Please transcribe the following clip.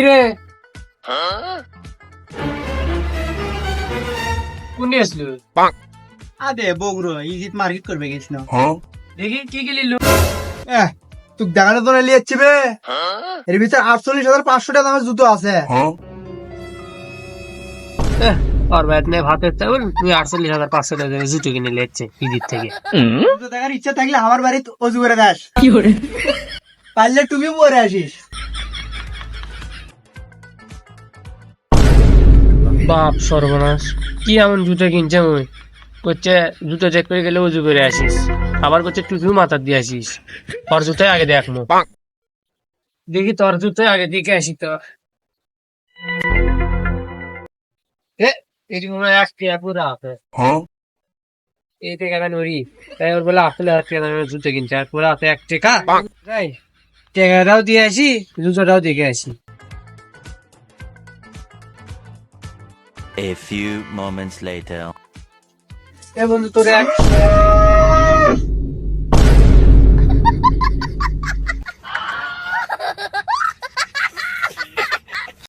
কিরে কোন আসলো? আদে বগুড়ো ইজিত মার্কেট করবে গেছিল। দেখি কি কি লিলো। তুই দেখানো তো নিয়ে বে এর ভিতরে 48,500 টাকা দামের জুতো আছে। আর ভাই নে ভাতের চাউল তুই 48,500 টাকা দিয়ে জুতো কিনে লেচ্ছে ইদির থেকে। জুতো দেখার ইচ্ছা থাকলে আমার বাড়ি অজু করে দাস, কি করে পারলে তুমি পরে আসিস। বাপ সর্বনাশ, কি এমন জুতো কিনছে মুই? করছে জুতো চেক করে গেলে উজু করে আসিস, আবার করছে টুপিও মাথার দিয়ে আসিস। তোর জুতোই আগে দেখ মু, দেখি তোর জুতোই আগে দিকে আসি তো। এটি মনে হয় 1 টাকা পুরা আছে। এই টাকাটা নড়ি, তাই ওর বলে 8,000 টাকা জুতো কিনছে, আর পুরা আছে 1 টাকা। তাই টাকাটাও দিয়ে আসি, জুতোটাও দেখে আসি। A few moments later. এ বন্ধু তোর